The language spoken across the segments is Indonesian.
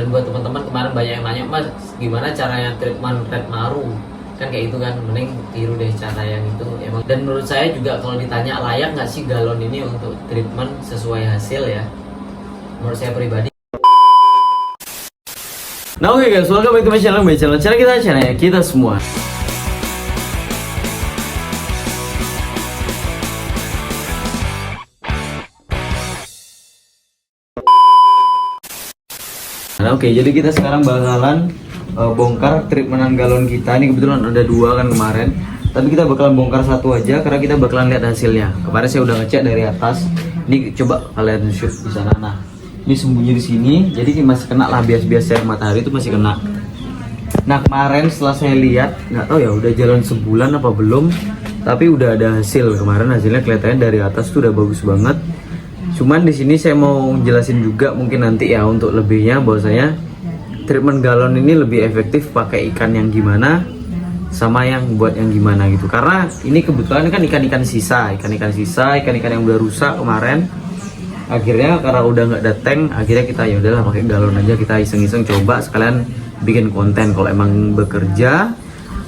Dan buat teman-teman kemarin banyak yang nanya, Mas gimana caranya treatment red maru, kan kayak itu kan, mending tiru deh cara yang itu emang. Dan menurut saya juga kalau ditanya layak nggak sih galon ini untuk treatment sesuai hasil ya, menurut saya pribadi. Nah oke guys, welcome back to my channel. Cara kita semua. Nah oke, jadi kita sekarang bakalan bongkar treatmentan galon kita. Ini kebetulan ada dua kan kemarin, tapi kita bakalan bongkar satu aja karena kita bakalan lihat hasilnya. Kemarin saya udah ngecek dari atas. Ini coba kalian shoot di sana. Nah, ini sembunyi di sini, jadi masih kena lah bias-bias matahari itu masih kena. Nah kemarin setelah saya lihat, nggak tahu ya udah jalan sebulan apa belum, tapi udah ada hasil. Kemarin hasilnya kelihatannya dari atas tuh udah bagus banget. Cuman di sini saya mau jelasin juga mungkin nanti ya untuk lebihnya, bahwasanya treatment galon ini lebih efektif pakai ikan yang gimana sama yang buat yang gimana gitu. Karena ini kebetulan kan ikan-ikan yang udah rusak kemarin. Akhirnya karena udah nggak ada tank, akhirnya kita ya udahlah pakai galon aja, kita iseng-iseng coba sekalian bikin konten. Kalau emang bekerja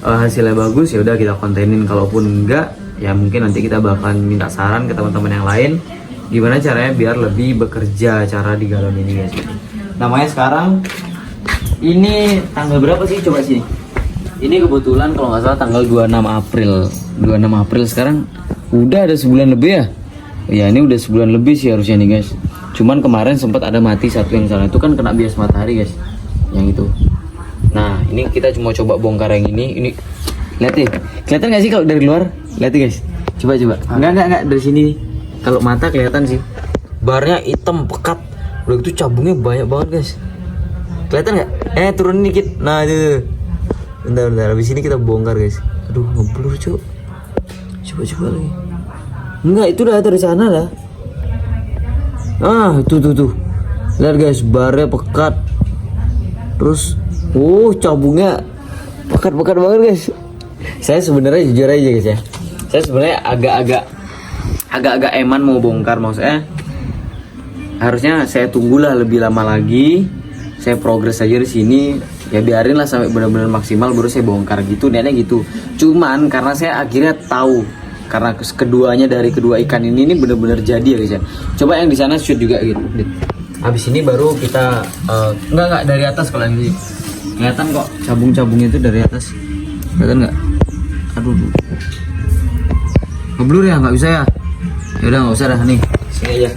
hasilnya bagus ya udah kita kontenin, kalaupun enggak ya mungkin nanti kita bakalan minta saran ke teman-teman yang lain gimana caranya biar lebih bekerja cara di galon ini guys. Namanya sekarang ini tanggal berapa sih, coba sini. Ini kebetulan kalau nggak salah tanggal 26 April. 26 April sekarang udah ada sebulan lebih ya. Ya ini udah sebulan lebih sih harusnya nih guys. Cuman kemarin sempat ada mati satu yang sana, itu kan kena bias matahari guys. Yang itu. Nah ini kita cuma coba bongkar yang ini. Ini lihat nih, kelihatan nggak sih kalau dari luar? Lihat nih guys. Coba. Enggak dari sini. Kalau mata kelihatan sih, barnya hitam pekat, udah gitu cabungnya banyak banget guys. Kelihatan nggak? Turunin dikit. Nah itu. Bentar. Habis ini kita bongkar guys. Aduh ngeblur cuy. Coba lagi. Enggak, itu udah dari sana dah. Tuh. Lihat guys, barnya pekat. Terus, cabungnya pekat banget guys. Saya sebenarnya jujur aja guys ya. Saya sebenarnya agak-agak eman mau bongkar, maksudnya harusnya saya tunggulah lebih lama lagi, saya progres aja di sini ya, biarin lah sampai benar-benar maksimal baru saya bongkar gitu, niatnya gitu. Cuman karena saya akhirnya tahu karena keduanya dari kedua ikan ini benar-benar jadi ya guys ya. Coba yang di sana shoot juga gitu. Habis ini baru kita enggak dari atas, kalau yang ini kelihatan kok cabung-cabungnya itu dari atas, kelihatan nggak? Aduh ngeblur ya, nggak bisa ya. Ya udah nggak usah dah, nih sini aja.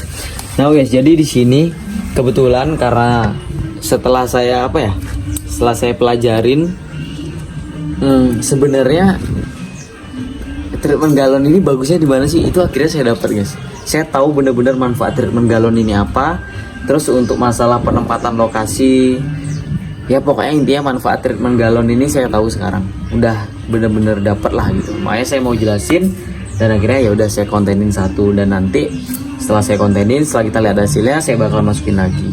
Nah guys, jadi di sini kebetulan karena setelah saya pelajarin sebenarnya treatment galon ini bagusnya di mana sih, itu akhirnya saya dapat guys. Saya tahu bener-bener manfaat treatment galon ini apa. Terus untuk masalah penempatan lokasi, ya pokoknya intinya manfaat treatment galon ini saya tahu sekarang. Udah bener-bener dapat lah gitu. Makanya saya mau jelasin. Dan akhirnya ya udah saya kontenin satu, dan nanti setelah saya kontenin, setelah kita lihat hasilnya saya bakal masukin lagi.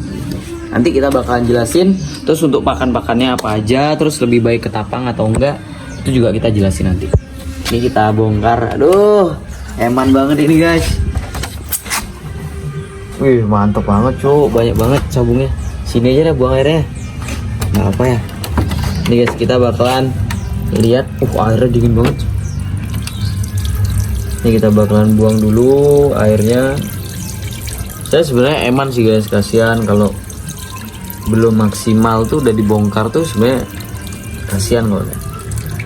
Nanti kita bakalan jelasin terus untuk pakan-pakannya apa aja, terus lebih baik ketapang atau enggak, itu juga kita jelasin nanti. Ini kita bongkar. Aduh, eman banget ini guys. Wih, mantap banget cuy, banyak banget cabungnya. Sini aja deh buang airnya. Nggak apa ya. Ini guys, kita bakalan lihat. Airnya dingin banget. Ini kita bakalan buang dulu airnya. Saya sebenarnya eman sih guys, kasihan kalau belum maksimal tuh udah dibongkar tuh, sebenarnya kasihan kalau.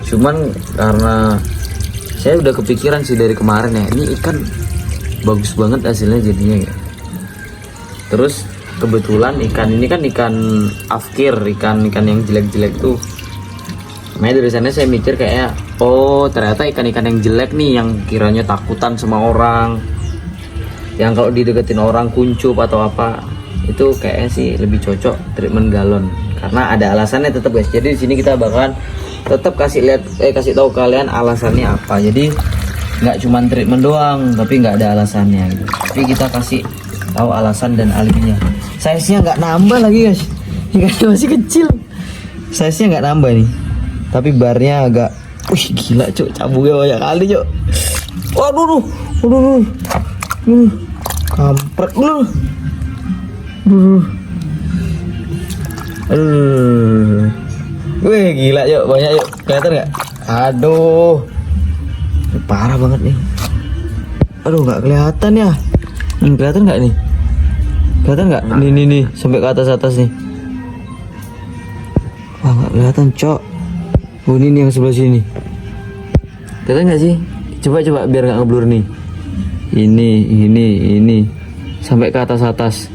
Cuman karena saya udah kepikiran sih dari kemarin ya, ini ikan bagus banget hasilnya jadinya ya. Terus kebetulan ikan ini kan ikan afkir, ikan yang jelek-jelek tuh. Makanya dari sana saya mikir kayak, ternyata ikan-ikan yang jelek nih, yang kiranya takutan sama orang, yang kalau dideketin orang kuncup atau apa, itu kayaknya sih lebih cocok treatment galon. Karena ada alasannya tetap guys. Jadi di sini kita bakalan tetap kasih tahu kalian alasannya apa. Jadi nggak cuma treatment doang, tapi nggak ada alasannya gitu. Tapi kita kasih tahu alasan dan alibinya. Size-nya nggak nambah lagi guys. Ikannya masih kecil. Size-nya nggak nambah nih. Tapi barnya agak, gila cuk, cabungnya banyak kali cuk. Waduh, kampret lu. Aduh. Wih gila yuk, banyak yuk. Kelihatan nggak? Aduh. Ini parah banget nih. Aduh nggak kelihatan ya. Kelihatan nggak nih? Kelihatan nggak? Nih sampai ke atas nih. Wah nggak kelihatan cok. Oh ini nih yang sebelah sini. Kelihatan nggak sih? Coba biar nggak ngeblur nih. Ini sampai ke atas.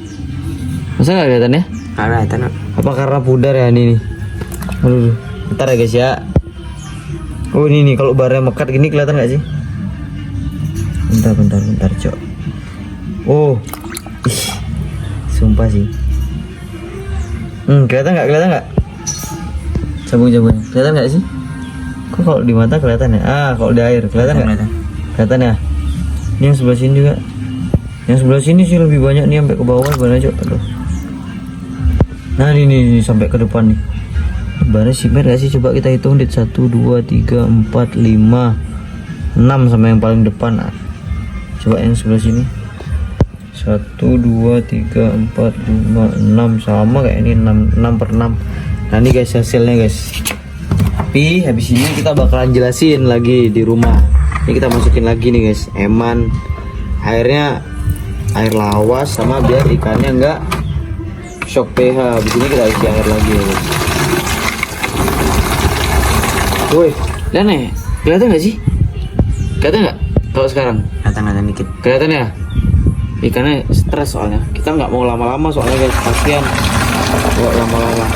Masa nggak kelihatan ya? Kelihatan. Apa karena pudar ya ini nih? Aduh, bentar ya guys ya. Oh ini nih kalau barnya mekat gini kelihatan nggak sih? Bentar cok. Oh, ih, sumpah sih. Kelihatan nggak? Cabung. Kelihatan nggak sih? Kok kalau di mata kelihatan ya? Kalau di air kelihatan nggak? Kelihatan ya? Ini yang sebelah sini juga. Yang sebelah sini sih lebih banyak nih sampai ke bawah banget cok. Aduh. Nah ini sampai ke depan nih. Barnya simet gak sih? Coba kita hitung dit 1, 2, 3, 4, 5, 6 sama yang paling depan. Coba yang sebelah sini 1, 2, 3, 4, 5, 6 sama kayak ini 6 per 6. Nah ini guys hasilnya guys. Tapi habis ini kita bakalan jelasin lagi di rumah. Ini kita masukin lagi nih guys, eman, airnya air lawas sama biar ikannya enggak shock pH. Habis ini kita isi air lagi ya guys. Woi, lihat nih, kelihatan nggak sih? Kelihatan nggak? Kalau sekarang? Kelihatan dikit. Kelihatan ya? Ikannya stres soalnya. Kita nggak mau lama-lama soalnya guys, kasihan kalau lama-lama.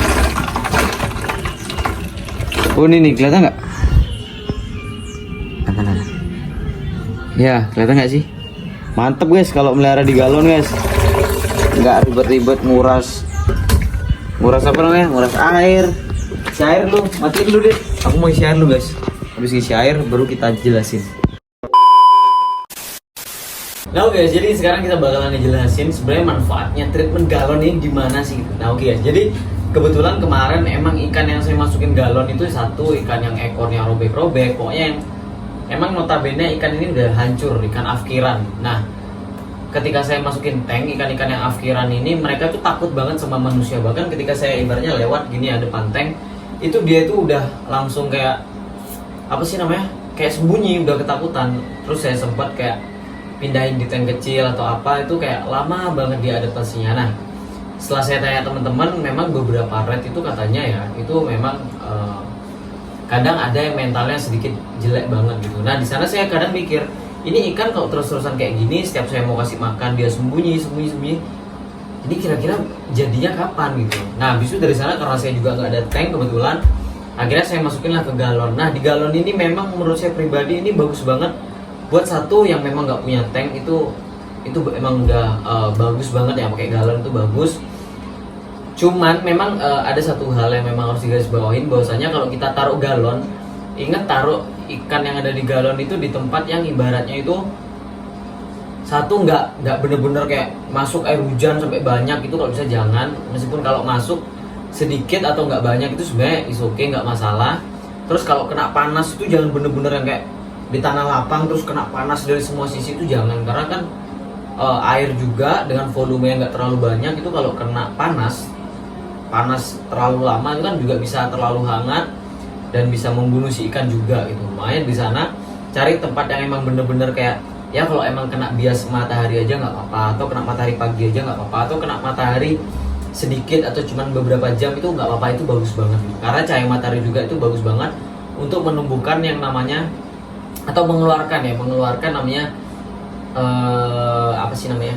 Oh ini nih, kelihatan nggak? Kelihatan. Ya, kelihatan nggak sih? Mantep guys kalau melihara di galon guys. Nggak ribet-ribet nguras apa namanya? Nguras air. Isi air lu, matiin dulu deh. Aku mau isi air lu guys. Habis isi air baru kita jelasin. Nah oke guys, jadi sekarang kita bakalan dijelasin sebenarnya manfaatnya treatment galon ini di mana sih. Nah oke guys, jadi kebetulan kemarin emang ikan yang saya masukin galon itu satu ikan yang ekornya robek-robek, pokoknya yang emang notabene ikan ini udah hancur, ikan afkiran. Nah, ketika saya masukin tank ikan-ikan yang afkiran ini, mereka tuh takut banget sama manusia. Bahkan ketika saya ibaratnya lewat gini ya depan tank, itu dia itu udah langsung kayak apa sih namanya? Kayak sembunyi, udah ketakutan. Terus saya sempat kayak pindahin di tank kecil atau apa, itu kayak lama banget dia adaptasinya. Nah, setelah saya tanya teman-teman, memang beberapa red itu katanya ya, itu memang kadang ada yang mentalnya sedikit jelek banget gitu. Nah, di sana saya kadang mikir, ini ikan kalau terus-terusan kayak gini, setiap saya mau kasih makan dia sembunyi. Ini kira-kira jadinya kapan gitu. Nah, habis itu dari sana karena saya juga nggak ada tank kebetulan, akhirnya saya masukinlah ke galon. Nah, di galon ini memang menurut saya pribadi ini bagus banget. Buat satu yang memang nggak punya tank itu emang udah bagus banget ya, pakai galon itu bagus. Cuman memang ada satu hal yang memang harus digarisbawahin, bahwasanya kalau kita taruh galon, ingat taruh ikan yang ada di galon itu di tempat yang ibaratnya itu satu nggak bener-bener kayak masuk air hujan sampai banyak, itu kalau bisa jangan. Meskipun kalau masuk sedikit atau nggak banyak itu sebenarnya is okay, nggak masalah. Terus kalau kena panas itu jangan bener-bener yang kayak di tanah lapang terus kena panas dari semua sisi, itu jangan. Karena kan air juga dengan volume yang nggak terlalu banyak, itu kalau kena panas terlalu lama itu kan juga bisa terlalu hangat dan bisa membunuh si ikan juga gitu. Makanya di sana cari tempat yang emang bener-bener kayak ya kalau emang kena bias matahari aja nggak apa-apa, atau kena matahari pagi aja nggak apa-apa, atau kena matahari sedikit atau cuman beberapa jam itu nggak apa-apa, itu bagus banget gitu. Karena cahaya matahari juga itu bagus banget untuk menumbuhkan yang namanya atau mengeluarkan namanya apa sih namanya?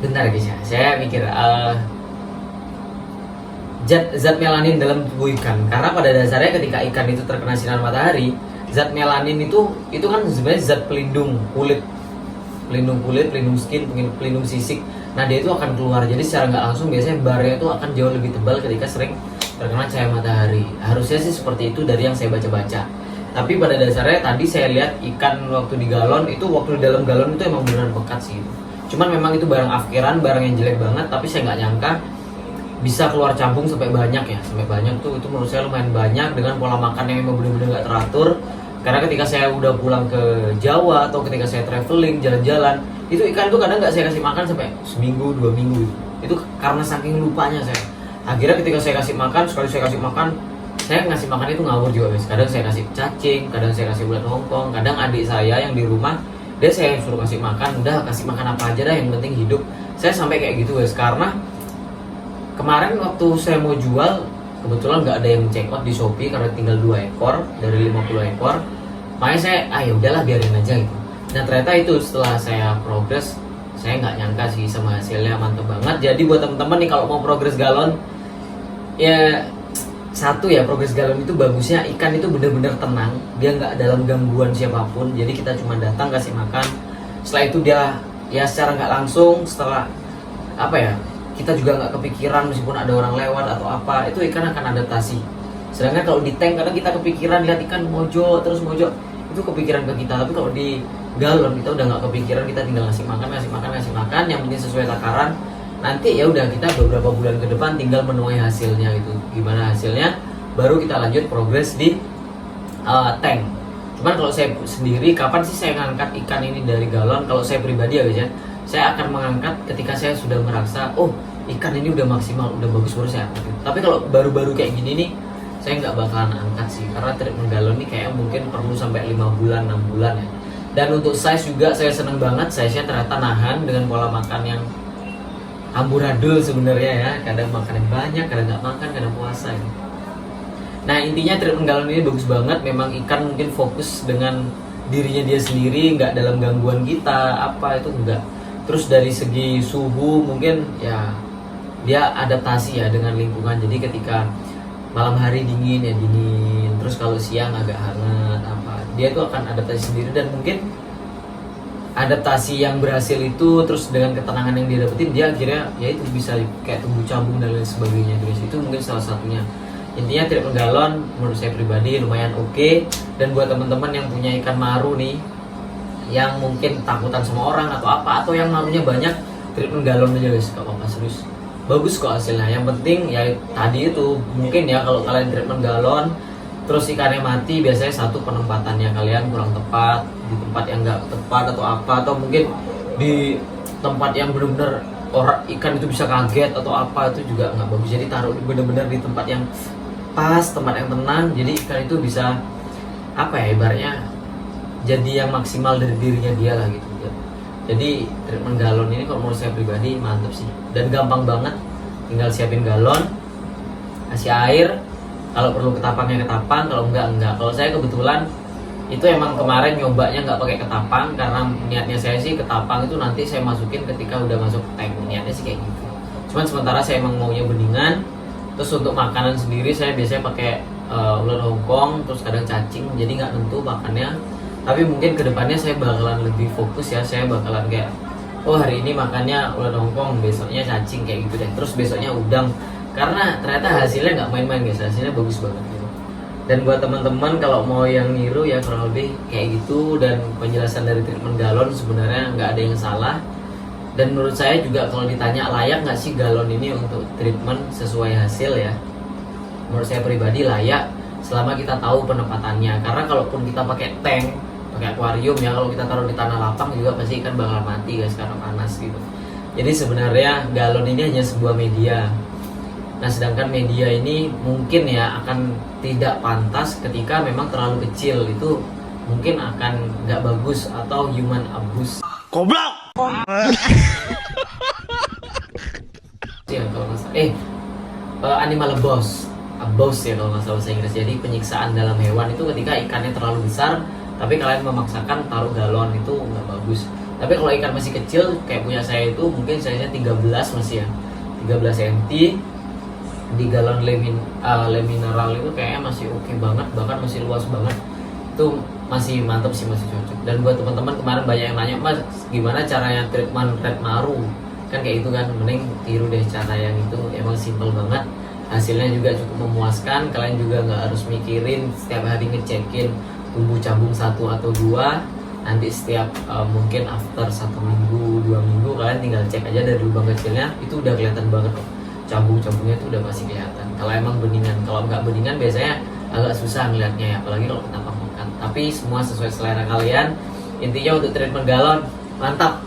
Bentar guys ya, saya mikir zat melanin dalam tubuh ikan. Karena pada dasarnya ketika ikan itu terkena sinar matahari, zat melanin itu kan sebenarnya zat pelindung kulit, pelindung skin, pelindung sisik. Nah dia itu akan keluar. Jadi secara nggak langsung biasanya barnya itu akan jauh lebih tebal ketika sering terkena cahaya matahari. Harusnya sih seperti itu dari yang saya baca-baca. Tapi pada dasarnya tadi saya lihat ikan waktu di galon itu, waktu di dalam galon itu emang beneran pekat sih. Cuman memang itu barang afkiran, barang yang jelek banget. Tapi saya nggak nyangka bisa keluar campung sampai banyak ya, sampai banyak tuh. Itu menurut saya lumayan banyak dengan pola makan yang memang bener-bener nggak teratur. Karena ketika saya udah pulang ke Jawa atau ketika saya traveling jalan-jalan, itu ikan tuh kadang nggak saya kasih makan sampai seminggu 2 minggu gitu. Itu karena saking lupanya saya. Akhirnya ketika saya kasih makan, sekali saya kasih makan, saya ngasih makan itu ngawur juga guys. Kadang saya kasih cacing, kadang saya kasih ulat Hongkong, kadang adik saya yang di rumah dia saya suruh kasih makan, udah kasih makan apa aja dah yang penting hidup. Saya sampai kayak gitu guys, karena kemarin waktu saya mau jual kebetulan nggak ada yang check out di Shopee karena tinggal 2 ekor dari 50 ekor. Makanya saya udahlah biarin aja gitu. Nah ternyata itu setelah saya progres, saya nggak nyangka sih sama hasilnya mantep banget. Jadi buat teman-teman nih kalau mau progres galon, ya satu ya, progres galon itu bagusnya ikan itu bener-bener tenang, dia nggak dalam gangguan siapapun. Jadi kita cuma datang kasih makan, setelah itu dia ya secara nggak langsung, setelah apa ya, kita juga nggak kepikiran meskipun ada orang lewat atau apa, itu ikan akan adaptasi. Sedangkan kalau di tank kadang kita kepikiran lihat ikan mojo terus mojo, itu kepikiran ke kita. Tapi kalau di galon kita udah nggak kepikiran, kita tinggal ngasih makan, yang penting sesuai takaran. Nanti ya udah kita beberapa bulan ke depan tinggal menuai hasilnya itu. Gimana hasilnya? Baru kita lanjut progres di tank. Cuman kalau saya sendiri, kapan sih saya ngangkat ikan ini dari galon? Kalau saya pribadi ya guys ya, saya akan mengangkat ketika saya sudah merasa, oh ikan ini udah maksimal, udah bagus, baru saya angkat. Tapi kalau baru-baru kayak gini nih, saya nggak bakalan angkat sih, karena treatment galon ini kayak mungkin perlu sampai 5 bulan, 6 bulan ya. Dan untuk size juga saya seneng banget, size-nya ternyata nahan dengan pola makan yang amburadul sebenarnya ya. Kadang makan yang banyak, kadang nggak makan, kadang puasa ya. Nah intinya treatment galon ini bagus banget. Memang ikan mungkin fokus dengan dirinya dia sendiri, nggak dalam gangguan kita, apa itu enggak. Terus dari segi suhu mungkin ya dia adaptasi ya dengan lingkungan. Jadi ketika malam hari dingin ya dingin, terus kalau siang agak hangat apa, dia itu akan adaptasi sendiri. Dan mungkin adaptasi yang berhasil itu terus dengan ketenangan yang dia dapetin, dia akhirnya ya itu bisa kayak tumbuh cambung dan lain sebagainya guys. Itu mungkin salah satunya. Intinya treatment galon menurut saya pribadi lumayan oke. Dan buat teman-teman yang punya ikan maru nih, yang mungkin takutan sama orang atau apa, atau yang marunya banyak, treatment galon aja guys, gak apa-apa, serius bagus kok hasilnya. Yang penting ya tadi itu, mungkin ya kalau kalian treatment galon terus ikannya mati, biasanya satu penempatannya kalian kurang tepat, di tempat yang nggak tepat atau apa, atau mungkin di tempat yang benar-benar orang ikan itu bisa kaget atau apa, itu juga nggak bagus. Jadi taruh benar-benar di tempat yang pas, tempat yang tenang, jadi ikan itu bisa apa ya, ibaratnya jadi yang maksimal dari dirinya dia lah gitu. Jadi treatment galon ini kalau menurut saya pribadi mantep sih, dan gampang banget. Tinggal siapin galon, kasih air, kalau perlu ketapangnya ketapang, kalau enggak. Kalau saya kebetulan itu emang kemarin nyobanya nggak pakai ketapang, karena niatnya saya sih ketapang itu nanti saya masukin ketika udah masuk tank, niatnya sih kayak gitu. Cuman sementara saya emang maunya beningan. Terus untuk makanan sendiri saya biasanya pakai ulat Hongkong, terus kadang cacing, jadi nggak tentu makannya. Tapi mungkin kedepannya saya bakalan lebih fokus ya, saya bakalan kayak, oh hari ini makannya ulat Hongkong, besoknya cacing kayak gitu deh, terus besoknya udang. Karena ternyata hasilnya nggak main-main guys, hasilnya bagus banget gitu. Dan buat teman-teman kalau mau yang niru ya kurang lebih kayak gitu. Dan penjelasan dari treatment galon sebenarnya nggak ada yang salah. Dan menurut saya juga kalau ditanya layak nggak sih galon ini untuk treatment sesuai hasil ya, menurut saya pribadi layak selama kita tahu penempatannya. Karena kalaupun kita pakai tank, pakai akuarium ya, kalau kita taruh di tanah lapang juga pasti ikan bakal mati guys karena panas gitu. Jadi sebenarnya galon ini hanya sebuah media. Nah sedangkan media ini mungkin ya akan tidak pantas ketika memang terlalu kecil, itu mungkin akan nggak bagus atau human abuse. Goblok. Ya kalau nggak salah, animal abuse ya kalau nggak salah bahasa Inggris. Jadi penyiksaan dalam hewan itu ketika ikannya terlalu besar, tapi kalian memaksakan taruh galon, itu nggak bagus. Tapi kalau ikan masih kecil kayak punya saya itu, mungkin size-nya 13 masih ya, 13 cm di galon lemineral itu kayaknya masih oke banget, bahkan masih luas banget. Itu masih mantap sih, masih cocok. Dan buat teman-teman kemarin banyak yang nanya, Mas gimana caranya treatment red maru, kan kayak itu kan, mending tiru deh cara yang itu, emang simple banget, hasilnya juga cukup memuaskan. Kalian juga nggak harus mikirin setiap hari ngecekin tumbuh cabung 1 atau 2. Nanti setiap mungkin after 1 minggu 2 minggu kalian tinggal cek aja dari lubang kecilnya, itu udah kelihatan banget kok, cabung-cabungnya itu udah masih kelihatan. Kalau emang beningan, kalau nggak beningan biasanya agak susah ngeliatnya ya, apalagi kalau kita makan. Tapi semua sesuai selera kalian. Intinya untuk treatment galon mantap.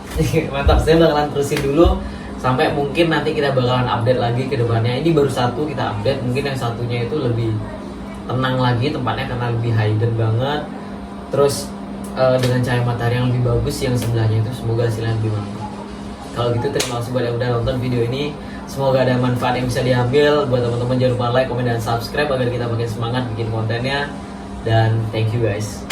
Mantap, saya bakalan terusin dulu. Sampai mungkin nanti kita bakalan update lagi ke depannya. Ini baru satu kita update, mungkin yang satunya itu lebih tenang lagi tempatnya karena lebih hidden banget. Terus dengan cahaya matahari yang lebih bagus yang sebelahnya itu, semoga hasilnya lebih mantap. Kalau gitu terima kasih buat yang udah nonton video ini. Semoga ada manfaat yang bisa diambil. Buat teman-teman jangan lupa like, komen, dan subscribe agar kita makin semangat bikin kontennya. Dan thank you guys.